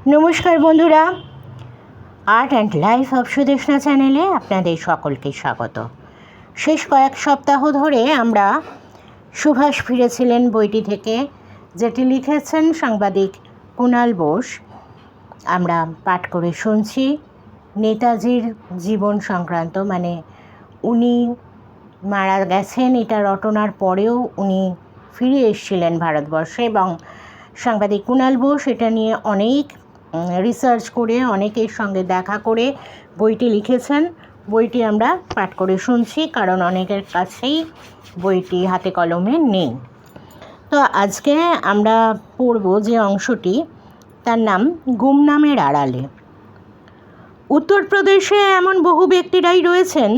নমস্কার বন্ধুরা, art and life of Sudeshna চ্যানেলে আপনাদের সকলকে স্বাগত। শেষ কয়েক সপ্তাহ ধরে আমরা সুভাষ ফিরেছিলেন বইটি থেকে, যেটি লিখেছেন সাংবাদিক কুণাল বোস। আমরা পাঠ করে শুনছি নেতাজির জীবন সংক্রান্ত, মানে উনি মারা গেছেন এটা রটনার পরেও উনি ফিরে এসেছিলেন ভারতবর্ষে, এবং সাংবাদিক কুণাল বোস এটা নিয়ে অনেক রিসার্চ করে অনেকের সঙ্গে দেখা করে বইটি লিখেছেন। বইটি আমরা পাঠ করে শুনছি, কারণ অনেকের কাছেই বইটি হাতে কলমে নেই। তো আজকে আমরা পড়ব যে অংশটি, তার নাম গুমনামের আড়ালে। উত্তরপ্রদেশে এমন বহু ব্যক্তিরাই রয়েছেন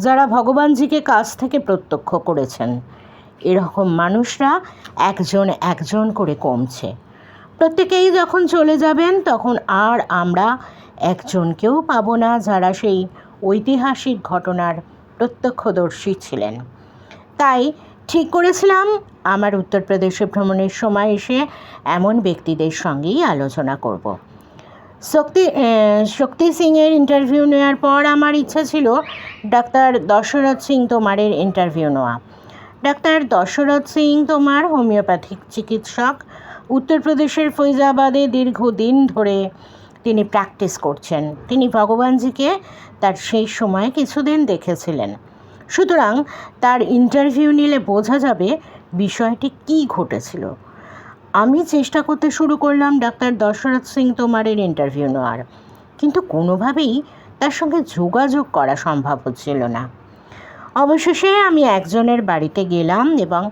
যারা ভগবানজিকে কাছ থেকে প্রত্যক্ষ করেছেন। এরকম মানুষরা একজন একজন করে কমছে। প্রত্যেকেই যখন চলে যাবেন তখন আর আমরা একজনকেও পাবো না যারা সেই ঐতিহাসিক ঘটনার প্রত্যক্ষদর্শী ছিলেন। তাই ঠিক করেছিলাম আমার উত্তরপ্রদেশে ভ্রমণের সময় এসে এমন ব্যক্তিদের সঙ্গেই আলোচনা করব। শক্তি সিংয়ের ইন্টারভিউ নেওয়ার পর আমার ইচ্ছা ছিল ডাক্তার দশরথ সিং তোমারের ইন্টারভিউ নেওয়া। ডাক্তার দশরথ সিং তোমার হোমিওপ্যাথিক চিকিৎসক। উত্তরপ্রদেশের ফৈজাবাদে দীর্ঘদিন ধরে তিনি প্র্যাকটিস করছেন। তিনি ভগবানজিকে তার সেই সময় কিছুদিন দেখেছিলেন, সুতরাং তার ইন্টারভিউ নিলে বোঝা যাবে বিষয়টি কী ঘটেছিল। আমি চেষ্টা করতে শুরু করলাম ডাক্তার দশরথ সিং তোমারের ইন্টারভিউ নেওয়ার, কিন্তু কোনোভাবেই তার সঙ্গে যোগাযোগ করা সম্ভব হচ্ছিল না। অবশেষে আমি একজনের বাড়িতে গেলাম এবং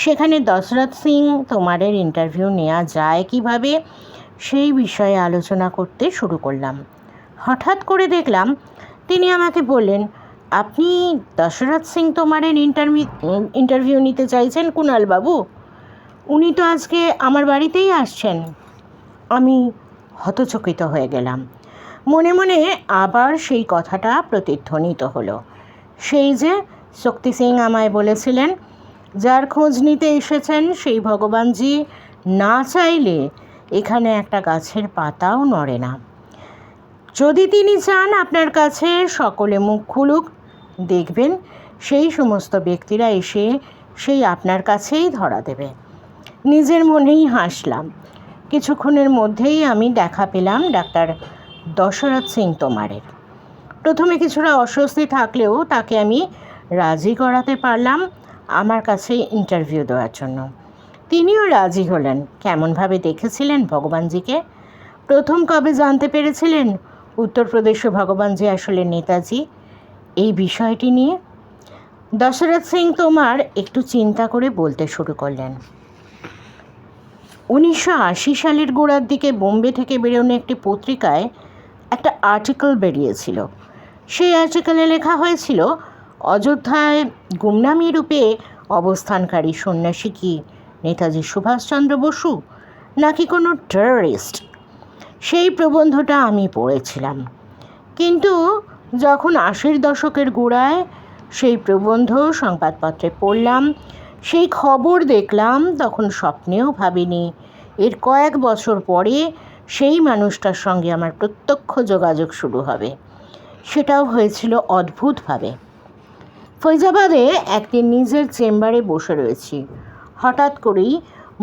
সেখানে দশরথ সিং তোমারের ইন্টারভিউ নেওয়া যায় কিভাবে সেই বিষয়ে আলোচনা করতে শুরু করলাম। হঠাৎ করে দেখলাম তিনি আমাকে বললেন, আপনি দশরথ সিং তোমারের ইন্টারভিউ নিতে চাইছেন কুণালবাবু? উনি তো আজকে আমার বাড়িতেই আসছেন। আমি হতচকিত হয়ে গেলাম। মনে মনে আবার সেই কথাটা প্রতিধ্বনিত হলো, সেই যে শক্তি সিং আমায় বলেছিলেন, যার খোঁজ নিতে এসেছেন সেই ভগবানজি না চাইলে এখানে একটা গাছের পাতাও নড়ে না। যদি তিনি চান আপনার কাছে সকলে মুখ খুলুক, দেখবেন সেই সমস্ত ব্যক্তিরা এসে সেই আপনার কাছেই ধরা দেবে। নিজের মনেই হাসলাম। কিছুক্ষণের মধ্যেই আমি দেখা পেলাম ডাক্তার দশরথ সিং তোমারের। প্রথমে কিছুটা অস্বস্তি থাকলেও তাকে আমি রাজি করাতে পারলাম আমার কাছে ইন্টারভিউ দেওয়ার জন্য। তিনিও রাজি হলেন। কেমনভাবে দেখেছিলেন ভগবানজিকে, প্রথম কবে জানতে পেরেছিলেন উত্তরপ্রদেশে ভগবানজি আসলে নেতাজি, এই বিষয়টি নিয়ে দশরথ সিং তোমার একটু চিন্তা করে বলতে শুরু করলেন। 1980 সালের গোড়ার দিকে বোম্বে থেকে বেরোনো একটি পত্রিকায় একটা আর্টিকেল বেরিয়েছিল। সেই আর্টিকেলে লেখা হয়েছিল, অযোধ্যায় গুমনামী রূপে অবস্থানকারী সন্ন্যাসী কি নেতাজি সুভাষচন্দ্র বসু নাকি কোনো টেররিস্ট? সেই প্রবন্ধটা আমি পড়েছিলাম, কিন্তু যখন 80-র দশকের গোড়ায় সেই প্রবন্ধ সংবাদপত্রে পড়লাম, সেই খবর দেখলাম, তখন স্বপ্নেও ভাবিনি এর কয়েক বছর পরে সেই মানুষটার সঙ্গে আমার প্রত্যক্ষ যোগাযোগ শুরু হবে। সেটাও হয়েছিল অদ্ভুতভাবে। ফৈজাবাদে একদিন নিজের চেম্বারে বসে রয়েছি, হঠাৎ করেই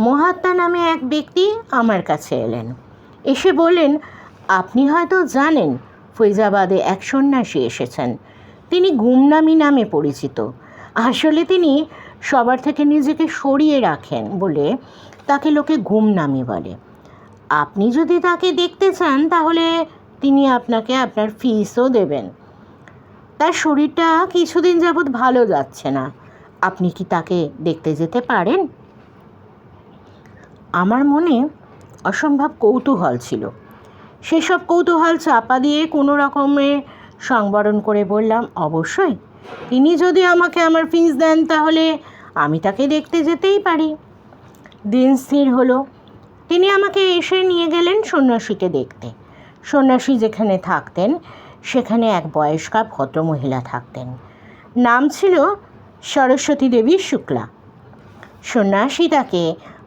মহাত্মা নামে এক ব্যক্তি আমার কাছে এলেন। এসে বললেন, আপনি হয়তো জানেন ফৈজাবাদে এক সন্ন্যাসী এসেছেন। তিনি গুমনামী নামে পরিচিত। আসলে তিনি সবার থেকে নিজেকে সরিয়ে রাখেন বলে তাকে লোকে গুমনামী বলে। আপনি যদি তাকে দেখতে চান তাহলে তিনি আপনাকে আপনার ফিসও দেবেন। তার শরীরটা কিছুদিন যাবৎ ভালো যাচ্ছে না। আপনি কি তাকে দেখতে যেতে পারেন? আমার মনে অসম্ভব কৌতূহল ছিল। সেসব কৌতূহল চাপা দিয়ে কোনো রকমে সংবরণ করে বললাম, অবশ্যই। তিনি যদি আমাকে আমার ফিস দেন তাহলে আমি তাকে দেখতে যেতেই পারি। দিন স্থির হলো। তিনি আমাকে এসে নিয়ে গেলেন সন্ন্যাসীকে দেখতে। সন্ন্যাসী যেখানে থাকতেন সেখানে এক বয়স্কা ভদ্রমহিলা থাকতেন। নাম ছিল সরস্বতী দেবী শুক্লা। সন্ন্যাসী তাকে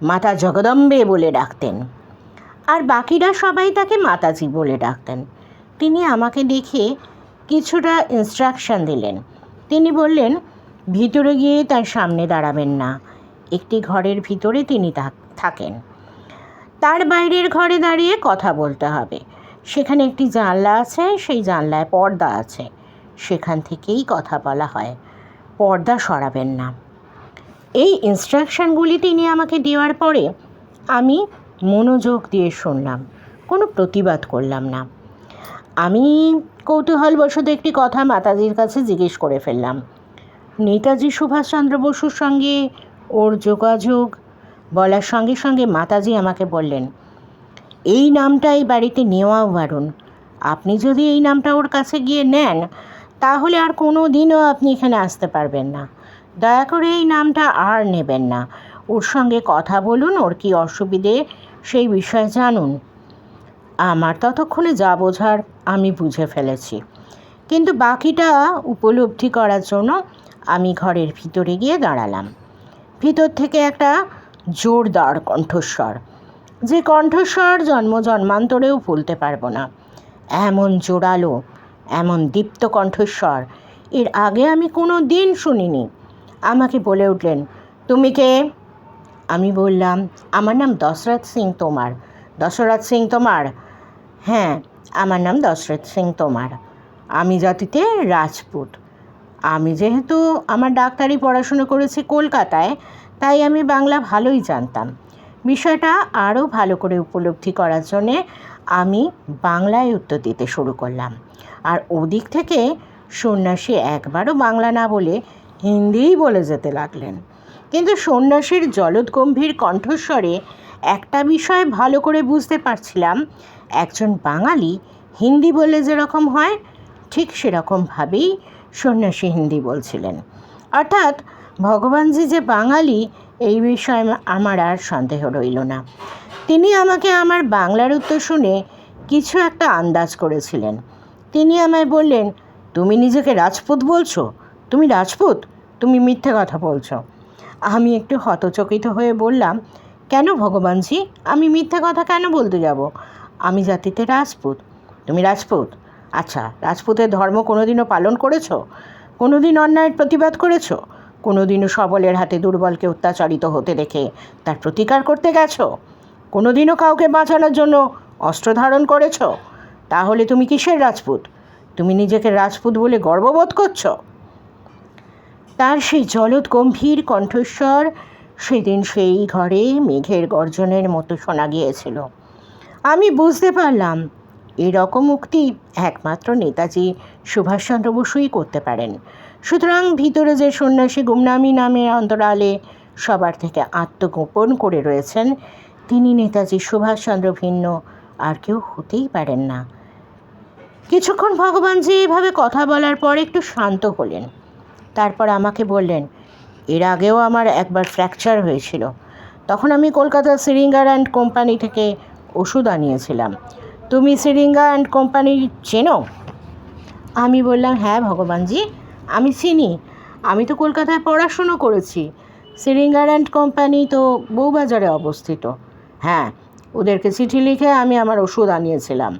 মাতা জগদম্বে বলে ডাকতেন। আর বাকিরা সবাই তাকে মাতাজি বলে ডাকতেন। তিনি আমাকে দেখে কিছুটা ইনস্ট্রাকশন দিলেন। তিনি বললেন, ভিতরে গিয়ে তার সামনে দাঁড়াবেন না, একটি ঘরের ভিতরে তিনি থাকেন। তার বাইরের ঘরে দাঁড়িয়ে কথা বলতে হবে। সেখানে একটি জানলা আছে, সেই জানলায় পর্দা আছে, সেখান থেকেই কথা বলা হয়, পর্দা সরাবেন না। এই ইনস্ট্রাকশনগুলি তিনি আমাকে দেওয়ার পরে আমি মনোযোগ দিয়ে শুনলাম, কোনো প্রতিবাদ করলাম না। আমি কৌতূহলবশত একটি কথা মাতাজির কাছে জিজ্ঞেস করে ফেললাম, নেতাজি সুভাষচন্দ্র বসুর সঙ্গে ওর যোগাযোগ? বলার সঙ্গে সঙ্গে মাতাজি আমাকে বললেন, এই নামটা এই বাড়িতে নেওয়াও বারণ। আপনি যদি এই নামটা ওর কাছে গিয়ে নেন তাহলে আর কোনো দিনও আপনি এখানে আসতে পারবেন না। দয়া করে এই নামটা আর নেবেন না। ওর সঙ্গে কথা বলুন, ওর কী অসুবিধে সেই বিষয়ে জানুন। আমার ততক্ষণে যা বোঝার আমি বুঝে ফেলেছি, কিন্তু বাকিটা উপলব্ধি করার জন্য আমি ঘরের ভিতরে গিয়ে দাঁড়ালাম। ভিতর থেকে একটা জোরদার কণ্ঠস্বর, যে কণ্ঠস্বর জন্মান্তরেও ভুলতে পারবো না। এমন জোরালো, এমন দীপ্ত কণ্ঠস্বর এর আগে আমি কোনো দিন শুনিনি। আমাকে বলে উঠলেন, তুমি কে? আমি বললাম, আমার নাম দশরথ সিং তোমার। দশরথ সিং তোমার? হ্যাঁ, আমার নাম দশরথ সিং তোমার। আমি জাতিতে রাজপুত। আমি যেহেতু আমার ডাক্তারি পড়াশুনো করেছি কলকাতায়, তাই আমি বাংলা ভালোই জানতাম। বিষয়টা আরও ভালো করে উপলব্ধি করার জন্যে আমি বাংলায় উত্তর দিতে শুরু করলাম। আর ওদিক থেকে সন্ন্যাসী একবারও বাংলা না বলে হিন্দিই বলে যেতে লাগলেন। কিন্তু সন্ন্যাসীর জলদগম্ভীর কণ্ঠস্বরে একটা বিষয় ভালো করে বুঝতে পারছিলাম, একজন বাঙালি হিন্দি বলে যেরকম হয় ঠিক সেরকমভাবেই সন্ন্যাসী হিন্দি বলছিলেন। অর্থাৎ ভগবানজি যে বাঙালি এই বিষয়ে আমার আর সন্দেহ রইল না। তিনি আমাকে আমার বাংলার উত্তর শুনে কিছু একটা আন্দাজ করেছিলেন। তিনি আমায় বললেন, তুমি নিজেকে রাজপুত বলছো? তুমি রাজপুত? তুমি মিথ্যে কথা বলছো। আমি একটু হতচকিত হয়ে বললাম, কেন ভগবানজি, আমি মিথ্যে কথা কেন বলতে যাব? আমি জাতিতে রাজপুত। তুমি রাজপুত? আচ্ছা, রাজপুতের ধর্ম কোনোদিনও পালন করেছো? কোনোদিন অন্যায়ের প্রতিবাদ করেছো? কোনোদিনও সবলের হাতে দুর্বলকে অত্যাচারিত হতে দেখে তার প্রতিকার করতে গেছো? কোনোদিনও কাউকে বাঁচানোর জন্য অস্ত্র ধারণ করেছো? তাহলে তুমি কিসের রাজপুত? তুমি নিজেকে রাজপুত বলে গর্ববোধ করছো? তার সেই জলদ গম্ভীর কণ্ঠস্বর সেদিন সেই ঘরে মেঘের গর্জনের মতো শোনা গিয়েছিল। আমি বুঝতে পারলাম এরকম উক্তি একমাত্র নেতাজি সুভাষচন্দ্র বসুই করতে পারেন। সুতরাং ভিতরে যে সন্ন্যাসী গুমনামি নামের অন্তরালে সবার থেকে আত্মগোপন করে রয়েছেন, তিনি নেতাজি সুভাষচন্দ্র ভিন্ন আর কেউ হতেই পারেন না। কিছুক্ষণ ভগবানজি এভাবে কথা বলার পর একটু শান্ত হলেন। তারপর আমাকে বললেন, এর আগেও আমার একবার ফ্র্যাকচার হয়েছিল। তখন আমি কলকাতার সিরিঙ্গার অ্যান্ড কোম্পানি থেকে ওষুধ আনিয়েছিলাম। তুমি সিরিঙ্গা অ্যান্ড কোম্পানি চেনো? আমি বললাম, হ্যাঁ ভগবানজি, আমি চিনি। আমি তো কলকাতায় পড়াশুনো করেছি। সিরিঙ্গার অ্যান্ড কোম্পানি তো বউবাজারে অবস্থিত। হ্যাঁ, ওদেরকে চিঠি লিখে আমি আমার ওষুধ আনিয়েছিলাম।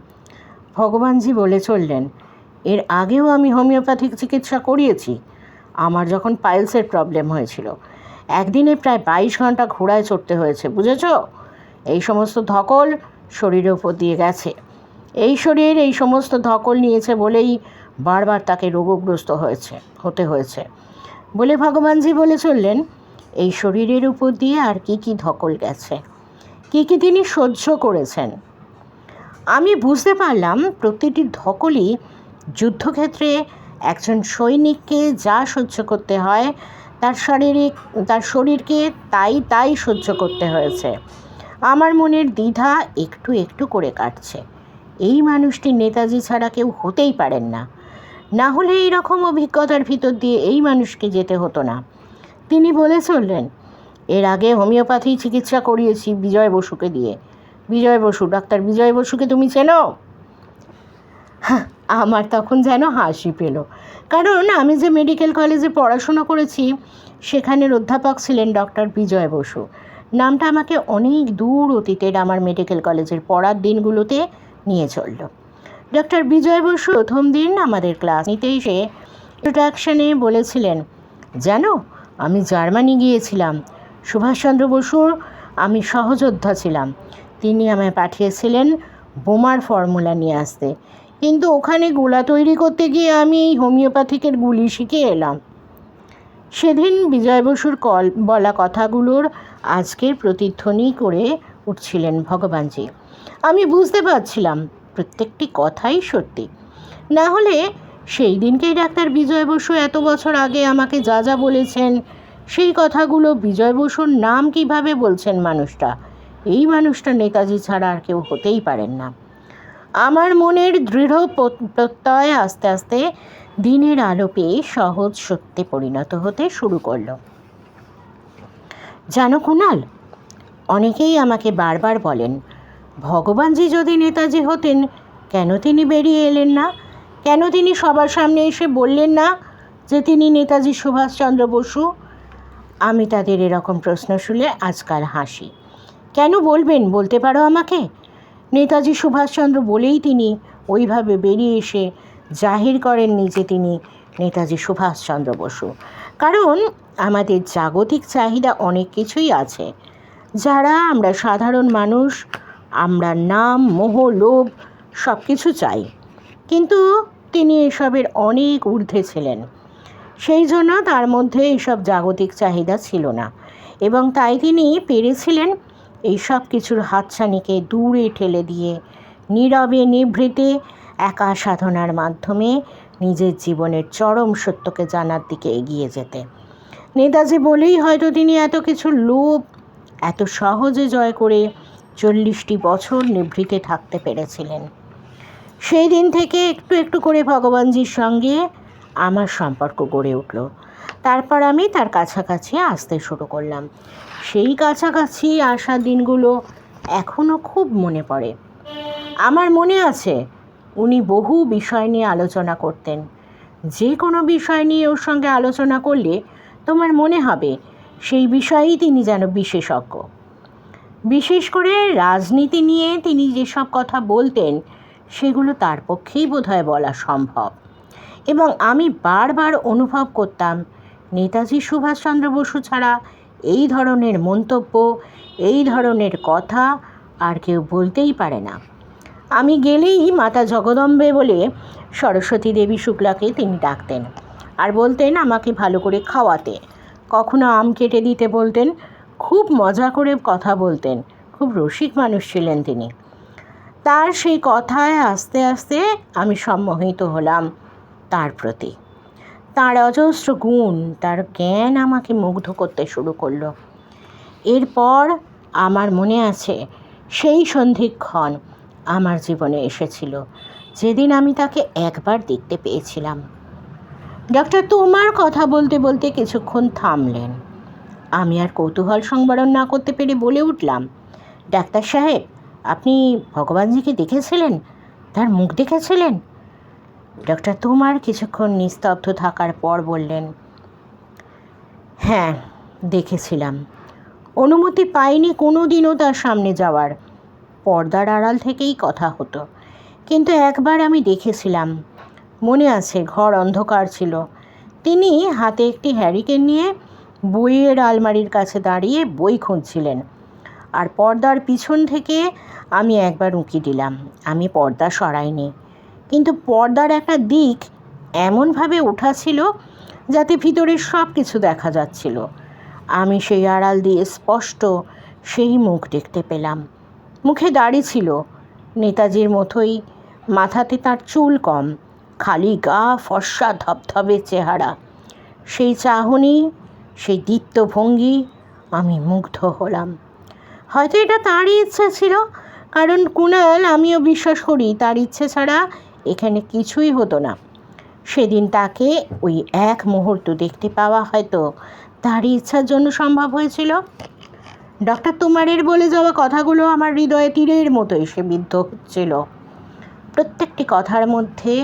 ভগবানজি বলে চললেন, এর আগেও আমি হোমিওপ্যাথিক চিকিৎসা করিয়েছি। আমার যখন পাইলসের প্রবলেম হয়েছিল, একদিনে প্রায় 22 ঘন্টা ঘোড়ায় চড়তে হয়েছে, বুঝেছ? এই সমস্ত ধকল শরীরের উপর দিয়ে গেছে। এই শরীর এই সমস্ত ধকল নিয়েছে বলেই বারবার তাকে রোগগ্রস্ত হতে হয়েছে বলে ভগবানজি বলে চললেন, এই শরীরের উপর দিয়ে আর কি কি ধকল গেছে, কি কি তিনি সহ্য করেছেন। আমি বুঝতে পারলাম প্রতিটি ধকলই যুদ্ধক্ষেত্রে একজন সৈনিককে যা সহ্য করতে হয় তার শরীরকে তাই সহ্য করতে হয়েছে। আমার মনের দ্বিধা একটু একটু করে কাটছে। এই মানুষটি নেতাজি ছাড়া কেউ হতেই পারেন না। না হলে এই রকম অভিজ্ঞতার ভিতর দিয়ে এই মানুষকে যেতে হতো না। তিনি বলে চললেন, এর আগে হোমিওপ্যাথি চিকিৎসা করিয়েছি বিজয় বসুকে দিয়ে। বিজয় বসু, ডাক্তার বিজয় বসুকে তুমি চেনো? আমার তখন যেন হাসি পেল, কারণ আমি যে মেডিকেল কলেজে পড়াশুনো করেছি সেখানের অধ্যাপক ছিলেন ডক্টর বিজয় বসু। নামটা আমাকে অনেক দূর অতীতের আমার মেডিকেল কলেজের পড়ার দিনগুলোতে নিয়ে চলল। ডক্টর বিজয় বসু প্রথম দিন আমাদের ক্লাস নিতে এসে ইন্ট্রোডাকশনে বলেছিলেন, জানো, আমি জার্মানি গিয়েছিলাম। সুভাষচন্দ্র বসুর আমি সহযোদ্ধা ছিলাম। তিনি আমায় পাঠিয়েছিলেন বোমার ফর্মুলা নিয়ে আসতে, কিন্তু ওখানে গোলা তৈরি করতে গিয়ে আমি এই হোমিওপ্যাথিকের গুলি শিখে এলাম। সেদিন বিজয় বসুর বলা কথাগুলোর আজকের প্রতিধ্বনি করে উঠছিলেন ভগবানজি। আমি বুঝতে পারছিলাম প্রত্যেকটি কথাই সত্যি। না হলে সেই দিনকেই ডাক্তার বিজয় বসু এত বছর আগে আমাকে যা যা বলেছেন, সেই কথাগুলো বিজয় বসুর নাম কিভাবে বলছেন মানুষটা, এই মানুষটা নেতাজি ছাড়া আর কেউ হতেই পারেন না। আমার মনের দৃঢ় প্রত্যয় আস্তে আস্তে দিনের আলো পেয়ে সহজ সত্যে পরিণত হতে শুরু করলো। জানো কুণাল, অনেকেই আমাকে বারবার বলেন, ভগবানজি যদি নেতাজি হতেন কেন তিনি বেরিয়ে এলেন না? কেন তিনি সবার সামনে এসে বললেন না যে তিনি নেতাজি সুভাষচন্দ্র বসু? আমি তাদের এরকম প্রশ্ন শুনে আজকাল হাসি। কেন বলবেন বলতে পারো আমাকে? নেতাজি সুভাষচন্দ্র বলেই তিনি ওইভাবে বেরিয়ে এসে জাহির করেননি যে তিনি নেতাজি সুভাষচন্দ্র বসু। কারণ আমাদের জাগতিক চাহিদা অনেক কিছুই আছে, যারা আমরা সাধারণ মানুষ, আমরা নাম, মোহ, লোভ সব কিছু চাই, কিন্তু তিনি এসবের অনেক ঊর্ধ্বে ছিলেন। সেই জন্য তার মধ্যে এইসব জাগতিক চাহিদা ছিল না, এবং তাই তিনি পেরেছিলেন এইসব কিছুর হাতছানিকে দূরে ঠেলে দিয়ে নীরবে নিভৃতে একা সাধনার মাধ্যমে নিজের জীবনের চরম সত্যকে জানার দিকে এগিয়ে যেতে। নেতাজি বলেই হয়তো তিনি এত কিছু লোভ এত সহজে জয় করে 40টি বছর নিভৃতে থাকতে পেরেছিলেন। সেই দিন থেকে একটু একটু করে ভগবানজির সঙ্গে আমার সম্পর্ক গড়ে উঠল। তারপর আমি তার কাছাকাছি আসতে শুরু করলাম। সেই কাছাকাছি আসা দিনগুলো এখনও খুব মনে পড়ে। আমার মনে আছে উনি বহু বিষয় নিয়ে আলোচনা করতেন। যে কোনো বিষয় নিয়ে ওর সঙ্গে আলোচনা করলে তোমার মনে হবে সেই বিষয়েই তিনি যেন বিশেষজ্ঞ। বিশেষ করে রাজনীতি নিয়ে তিনি যেসব কথা বলতেন সেগুলো তার পক্ষেই বোধহয় বলা সম্ভব। এবং আমি বারবার অনুভব করতাম নেতাজি সুভাষচন্দ্র বসু ছাড়া এই ধরনের মন্তব্য, এই ধরনের কথা আর কেউ বলতেই পারে না। আমি গেলেই মাতা জগদম্বে বলে সরস্বতী দেবী শুক্লাকে তিনি ডাকতেন, আর বলতেন আমাকে ভালো করে খাওয়াতে। কখনো আম কেটে দিতে বলতেন। খুব মজা করে কথা বলতেন। খুব রসিক মানুষ ছিলেন তিনি। তার সেই কথায় আস্তে আস্তে আমি সম্মোহিত হলাম তার প্রতি। তার অজস্র গুণ, তার জ্ঞান আমাকে মুগ্ধ করতে শুরু করলো। এরপর আমার মনে আছে সেই সন্ধিক্ষণ আমার জীবনে এসেছিল যেদিন আমি তাকে একবার দেখতে পেয়েছিলাম। ডক্টর তোমার কথা বলতে বলতে কিছুক্ষণ থামলেন। আমি আর কৌতূহল সংবরণ না করতে পেরে বলে উঠলাম, ডাক্তার সাহেব, আপনি ভগবানজিকে দেখেছিলেন? তার মুখ দেখেছিলেন? ডক্টর তোমার কিছুক্ষণ নিস্তব্ধ থাকার পর বললেন, হ্যাঁ দেখেছিলাম। অনুমতি পাইনি কোনো দিনও তার সামনে যাওয়ার। পর্দার আড়াল থেকেই কথা হতো, কিন্তু একবার আমি দেখেছিলাম। মনে আছে ঘর অন্ধকার ছিল। তিনি হাতে একটি হ্যারিকেন নিয়ে বইয়ের আলমারির কাছে দাঁড়িয়ে বই খুঁজছিলেন, আর পর্দার পিছন থেকে আমি একবার উঁকি দিলাম। আমি পর্দা সরাইনি, কিন্তু পর্দার একটা দিক এমনভাবে ওঠা ছিল যাতে ভিতরের সব কিছু দেখা যাচ্ছিল। আমি সেই আড়াল দিয়ে স্পষ্ট সেই মুখ দেখতে পেলাম। মুখে দাড়ি ছিল, নেতাজির মতোই, মাথাতে তার চুল কম, খালি গা, ফর্সা ধবধবে চেহারা। সেই চাহনি, সেই দীপ্ত ভঙ্গি, আমি মুগ্ধ হলাম। হয়তো এটা তারই ইচ্ছা ছিল, কারণ কুণাল, আমিও বিশ্বাস করি তার ইচ্ছে ছাড়া এখানে কিছুই হতো না। সেদিন তাকে ওই এক মুহূর্ত দেখতে পাওয়া হয়তো তারই ইচ্ছার জন্য সম্ভব হয়েছিল। ডক্টর তোমারের বলে যাওয়া কথাগুলো আমার হৃদয়ে তীরের মতো এসে বিদ্ধ হচ্ছিল। প্রত্যেকটি কথার মধ্যে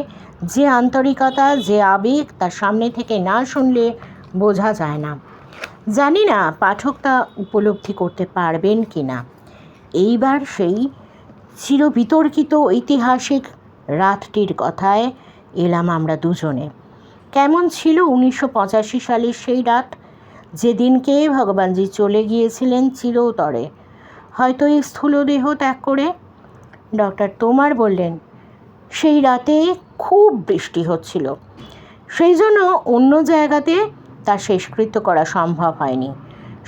যে আন্তরিকতা, যে আবেগ, তার সামনে থেকে না শুনলে বোঝা যায় না। জানি না পাঠক তা উপলব্ধি করতে পারবেন কি না। এইবার সেই চিরবিতর্কিত ঐতিহাসিক রাতটির কথায় এলাম আমরা দুজনে। কেমন ছিল 1985 সালের সেই রাত, যেদিনকে ভগবানজি চলে গিয়েছিলেন চিরতরে, হয়তো এই স্থূলদেহ ত্যাগ করে। ডক্টর তোমার বললেন, সেই রাতে খুব বৃষ্টি হচ্ছিল, সেই জন্য অন্য জায়গাতে তার শেষকৃত্য করা সম্ভব হয়নি।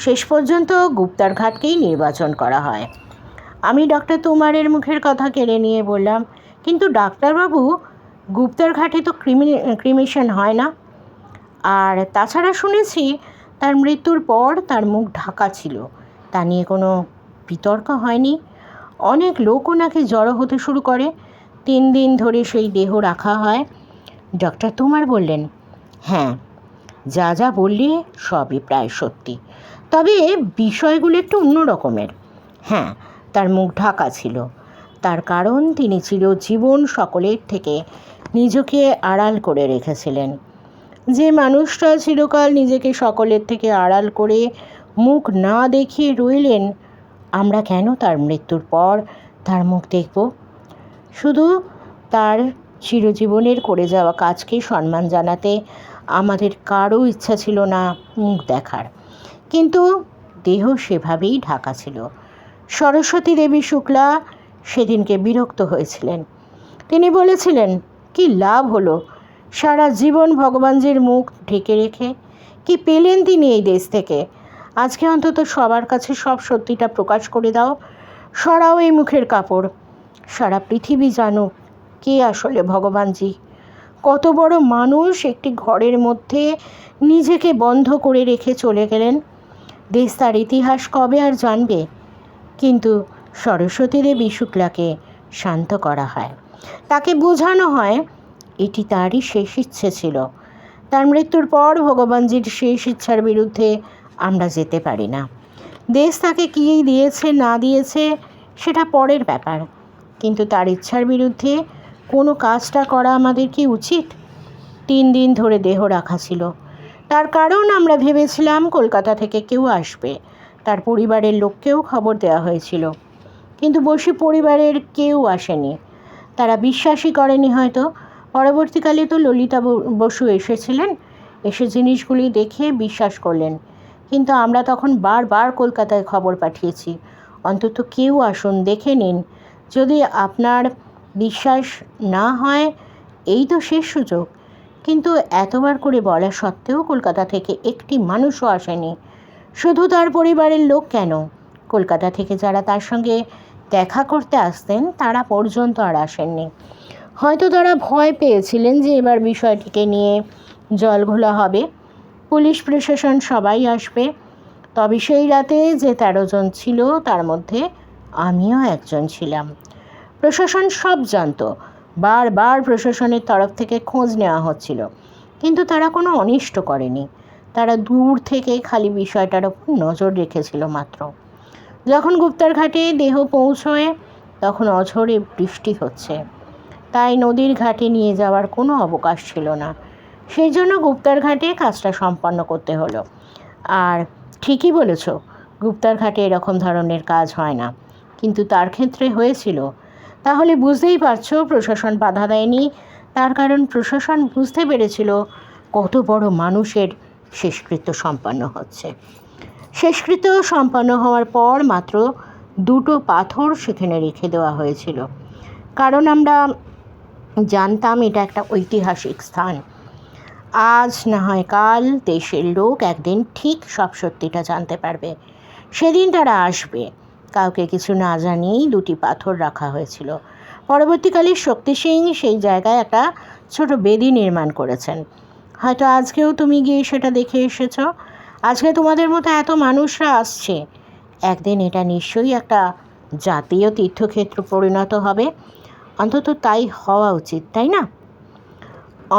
শেষ পর্যন্ত গুপ্তার ঘাটকেই নির্বাচন করা হয়। আমি ডক্টর তোমারের মুখের কথা কেড়ে নিয়ে বললাম, কিন্তু ডাক্তারবাবু, গুপ্তার ঘাটে তো ক্রিমেশন হয় না। আর তাছাড়া শুনেছি তার মৃত্যুর পর তার মুখ ঢাকা ছিল, তা নিয়ে কোনো বিতর্ক হয়নি। অনেক লোকও নাকি জড়ো হতে শুরু করে। 3 দিন ধরে সেই দেহ রাখা হয়। ডক্টর তোমার বললেন, হ্যাঁ, যা যা বললে সবই প্রায় সত্যি, তবে বিষয়গুলো একটু অন্য রকমের। হ্যাঁ, তার মুখ ঢাকা ছিল, তার কারণ তিনি চিরজীবন সকলের থেকে নিজেকে আড়াল করে রেখেছিলেন। যে মানুষটা চিরকাল নিজেকে সকলের থেকে আড়াল করে মুখ না দেখিয়ে রইলেন, আমরা কেন তার মৃত্যুর পর তার মুখ দেখব? শুধু তার চিরজীবনের করে যাওয়া কাজকে সম্মান জানাতে আমাদের কারও ইচ্ছা ছিল না মুখ দেখার, কিন্তু দেহ সেভাবেই ঢাকা ছিল। সরস্বতী দেবী শুক্লা সেদিনকে বিরক্ত হয়েছিলেন। তিনি বলেছিলেন, কি লাভ হলো সারা জীবন ভগবানজির মুখ ঢেকে রেখে? কি পেলেন তিনি এই দেশ থেকে? আজকে অন্তত সবার কাছে সব সত্যিটা প্রকাশ করে দাও। সরাও এই মুখের কাপড়, সারা পৃথিবী জানুক কে আসলে ভগবানজি। কত বড় মানুষ একটি ঘরের মধ্যে নিজেকে বন্ধ করে রেখে চলে গেলেন। দেশ তার ইতিহাস কবে আর জানবে? কিন্তু সরস্বতী দেবী শুক্লাকে শান্ত করা হয়, তাকে বোঝানো হয় এটি তারই শেষ ইচ্ছে ছিল। তার মৃত্যুর পর ভগবানজির শেষ ইচ্ছার বিরুদ্ধে আমরা যেতে পারি না। দেশ তাকে কী দিয়েছে না দিয়েছে সেটা পরের ব্যাপার, কিন্তু তার ইচ্ছার বিরুদ্ধে কোনো কাজটা করা আমাদের কি উচিত? 3 দিন ধরে দেহ রাখা ছিল, তার কারণ আমরা ভেবেছিলাম কলকাতা থেকে কেউ আসবে। তার পরিবারের লোককেও খবর দেওয়া হয়েছিল, কিন্তু বসু পরিবারের কেউ আসেনি। তারা বিশ্বাসই করেনি হয়তো। পরবর্তীকালে তো ললিতা বসু এসেছিলেন, এসে জিনিসগুলি দেখে বিশ্বাস করলেন, কিন্তু আমরা তখন বারবার কলকাতায় খবর পাঠিয়েছি, অন্তত কেউ আসুন, দেখে নিন। যদি আপনার বিশ্বাস না হয়, এই তো শেষ সুযোগ। কিন্তু এতবার করে বলা সত্ত্বেও কলকাতা থেকে একটি মানুষও আসেনি। শুধু তার পরিবারের লোক কেন, কলকাতা থেকে যারা তার সঙ্গে দেখা করতে আসতেন তারা পর্যন্ত আর আসেননি। হয়তো তারা ভয় পেয়েছিলেন যে এবার বিষয়টিকে নিয়ে জলঘোলা হবে, পুলিশ প্রশাসন সবাই আসবে। তবে সেই রাতে যে 13 জন ছিল তার মধ্যে আমিও একজন ছিলাম। প্রশাসন সব জানতো, বারবার প্রশাসনের তরফ থেকে খোঁজ নেওয়া হচ্ছিল, কিন্তু তারা কোনো অনিষ্ট করেনি। তারা দূর থেকে খালি বিষয়টার ওপর নজর রেখেছিল মাত্র। যখন গুপ্তার ঘাটে দেহ পৌঁছয় তখন অঝোরে বৃষ্টি হচ্ছে, তাই নদীর ঘাটে নিয়ে যাওয়ার কোনো অবকাশ ছিল না। সেই জন্য গুপ্তার ঘাটে কাজটা সম্পন্ন করতে হলো। আর ঠিকই বলেছ, গুপ্তার ঘাটে এরকম ধরনের কাজ হয় না, কিন্তু তার ক্ষেত্রে হয়েছিল। তাহলে বুঝতেই পারছো প্রশাসন বাধা দেয়নি, তার কারণ প্রশাসন বুঝতে পেরেছিল কত বড় মানুষের শেষকৃত্য সম্পন্ন হচ্ছে। শেষকৃত্য সম্পন্ন হওয়ার পর মাত্র 2টো পাথর সেখানে রেখে দেওয়া হয়েছিল, কারণ আমরা জানতাম এটা একটা ঐতিহাসিক স্থান। আজ না হয় কাল দেশের লোক একদিন ঠিক সব সত্যিটা জানতে পারবে, সেদিন তারা আসবে। কাউকে কিছু না জানিয়েই 2টি পাথর রাখা হয়েছিল। পরবর্তীকালে শক্তি সিং সেই জায়গায় একটা ছোট বেদি নির্মাণ করেছেন। হয়তো আজকেও তুমি গিয়ে সেটা দেখে এসেছ। আজকে তোমাদের মতো এত মানুষরা আসছে, একদিন এটা নিশ্চয়ই একটা জাতীয় তীর্থক্ষেত্র পরিণত হবে। অন্তত তাই হওয়া উচিত, তাই না?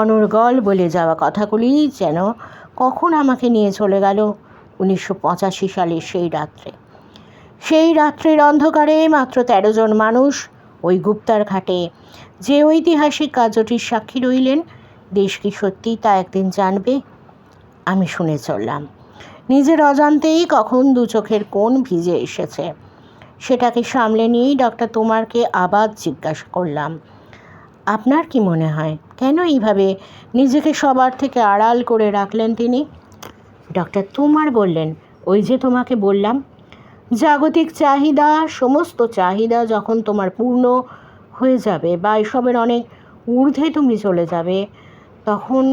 অনর্গল বলে যাওয়া কথাগুলি যেন কখন আমাকে নিয়ে চলে গেল 1985 সালের সেই রাত্রে। সেই রাত্রের অন্ধকারে মাত্র 13 জন মানুষ ওই গুপ্তার ঘাটে যে ঐতিহাসিক কার্যটির সাক্ষী রইলেন। দেশ কি সত্যি তা একদিন জানবে? আমি শুনে চললাম। নিজের অজান্তেই কখন দু চোখের কোণ ভিজে এসেছে। সেটাকে সামলে নিয়েই ডক্টর তোমারকে আবার জিজ্ঞাসা করলাম, আপনার কি মনে হয় কেন এইভাবে নিজেকে সবার থেকে আড়াল করে রাখলেন তিনি? ডক্টর তোমার বললেন, ওই যে তোমাকে বললাম, জাগতিক চাহিদা, সমস্ত চাহিদা যখন তোমার পূর্ণ হয়ে যাবে বা এসবের অনেক ঊর্ধ্বে তুমি চলে যাবে, তখন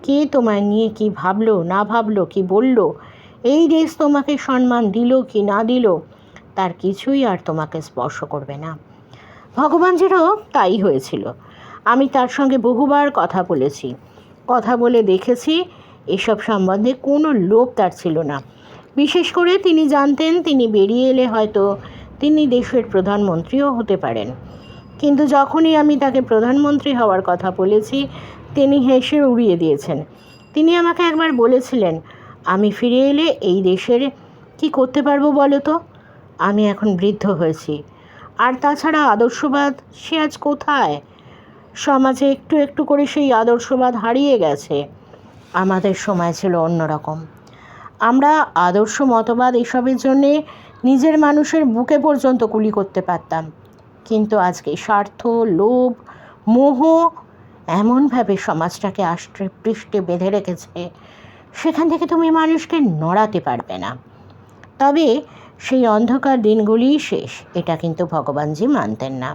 কে তোমায় নিয়ে কি ভাবলো না ভাবলো, কি বলল, এই দেশ তোমাকে সম্মান দিল কি না দিল, তার কিছুই আর তোমাকে স্পর্শ করবে না। ভগবানজিরও তাই হয়েছিল। আমি তার সঙ্গে বহুবার কথা বলেছি, কথা বলে দেখেছি, এসব সম্বন্ধে কোনো লোভ তার ছিল না। বিশেষ করে তিনি জানতেন তিনি বেরিয়ে এলে হয়তো তিনি দেশের প্রধানমন্ত্রীও হতে পারেন। কিন্তু যখনই আমি তাকে প্রধানমন্ত্রী হওয়ার কথা বলেছি, তিনি হেসে উড়িয়ে দিয়েছেন। তিনি আমাকে একবার বলেছিলেন, আমি ফিরে এলে এই দেশের কি করতে পারবো বলো তো? আমি এখন বৃদ্ধ হয়েছি, আর তাছাড়া আদর্শবাদ সে আজ কোথায়? সমাজে একটু একটু করে সেই আদর্শবাদ হারিয়ে গেছে। আমাদের সময় ছিল অন্যরকম। আমরা আদর্শ মতবাদ এসবের জন্যে নিজের মানুষের বুকে পর্যন্ত গুলি করতে পারতাম। কিন্তু আজকে স্বার্থ, লোভ, মোহ এমনভাবে সমাজটাকে আষ্টে পৃষ্ঠে বেঁধে রেখেছে, সেখান থেকে তুমি মানুষকে নড়াতে পারবে না। তবে সেই অন্ধকার দিনগুলিই শেষ, এটা কিন্তু ভগবানজি মানতেন না।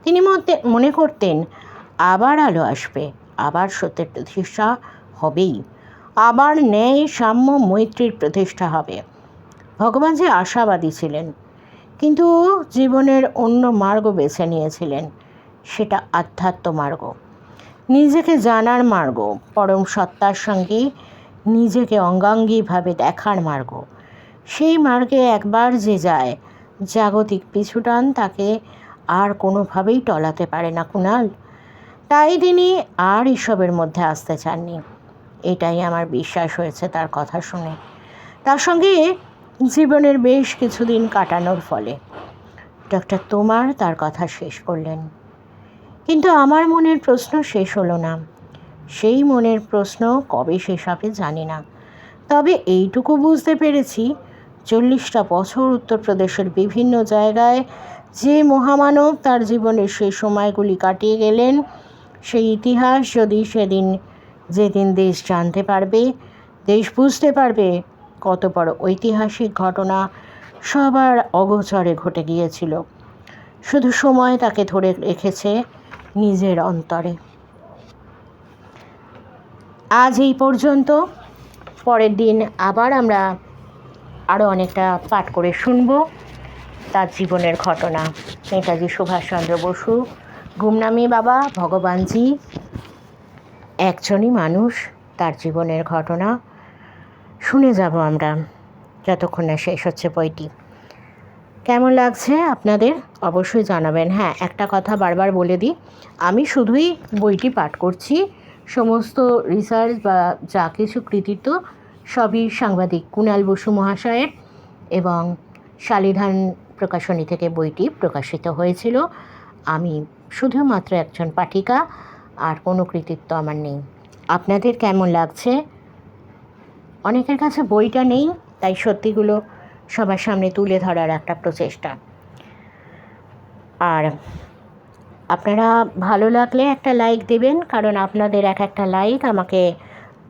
তিনি মনে করতেন আবার আলো আসবে, আবার সত্যের প্রতিষ্ঠা হবেই, আবার ন্যায়, সাম্য, মৈত্রীর প্রতিষ্ঠা হবে। ভগবানজি আশাবাদী ছিলেন, কিন্তু জীবনের অন্য মার্গ বেছে নিয়েছিলেন। সেটা আধ্যাত্ম মার্গ, নিজেকে জানার মার্গ, পরম সত্তার সঙ্গে নিজেকে অঙ্গাঙ্গিভাবে দেখার মার্গ। সেই মার্গে একবার যে যায়, জাগতিক পিছুটান তাকে আর কোনোভাবেই টলাতে পারে না কুণাল। তাই তিনি আর এসবের মধ্যে আসতে চাননি। এটাই আমার বিশ্বাস হয়েছে তার কথা শুনে, তার সঙ্গে জীবনের বেশ কিছুদিন কাটানোর ফলে। ডক্টর তোমার তার কথা শেষ করলেন, কিন্তু আমার মনের প্রশ্ন শেষ হলো না। সেই মনের প্রশ্ন কবে শেষ হবে জানি না। তবে এইটুকু বুঝতে পেরেছি, 40টা বছর উত্তরপ্রদেশের বিভিন্ন জায়গায় যে মহামানব তার জীবনের সেই সময়গুলি কাটিয়ে গেলেন, সেই ইতিহাস যদি যেদিন দেশ জানতে পারবে, দেশ বুঝতে পারবে কত বড় ঐতিহাসিক ঘটনা সবার অগোচরে ঘটে গিয়েছিল, শুধু সময় তাকে ধরে রেখেছে নিজের অন্তরে। আজ এই পর্যন্ত। পরের দিন আবার আমরা আরও অনেকটা পাঠ করে শুনব তার জীবনের ঘটনা। নেতাজি সুভাষচন্দ্র বসু, গুমনামি বাবা, ভগবানজি, একজনই মানুষ, তার জীবনের ঘটনা শুনে যাব আমরা যতক্ষণ না শেষ হচ্ছে বইটি। কেমন লাগছে আপনাদের অবশ্যই জানাবেন। হ্যাঁ, একটা কথা বারবার বলে দিই, আমি শুধুই বইটি পাঠ করছি, সমস্ত রিসার্চ বা যা কিছু কৃতিত্ব সবই সাংবাদিক কুণাল বসু মহাশয়ের, এবং শালিধান প্রকাশনী থেকে বইটি প্রকাশিত হয়েছিল। আমি শুধুমাত্র একজন পাঠিকা, আর কোনো কৃতিত্ব আমার নেই। আপনাদের কেমন লাগছে? অনেকের কাছে বইটা নেই, তাই সত্যিগুলো সবার সামনে তুলে ধরার একটা প্রচেষ্টা। আর আপনারা ভালো লাগলে একটা লাইক দেবেন, কারণ আপনাদের একটা লাইক আমাকে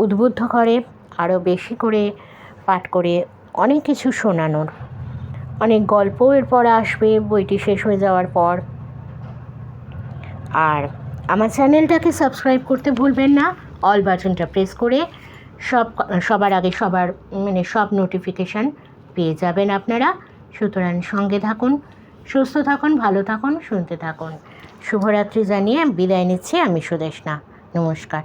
উদ্বুদ্ধ করে আরও বেশি করে পাঠ করে অনেক কিছু শোনানোর। অনেক গল্প এরপর আসবে বইটি শেষ হয়ে যাওয়ার পর। আর আমার চ্যানেলটাকে সাবস্ক্রাইব করতে ভুলবেন না, অল বাটনটা প্রেস করে সবার আগে সব নোটিফিকেশান পেয়ে যাবেন আপনারা। সুতরাং সঙ্গে থাকুন, সুস্থ থাকুন, ভালো থাকুন, শুনতে থাকুন। শুভরাত্রি জানিয়ে বিদায় নিচ্ছি আমি সুদেষ্ণা। নমস্কার।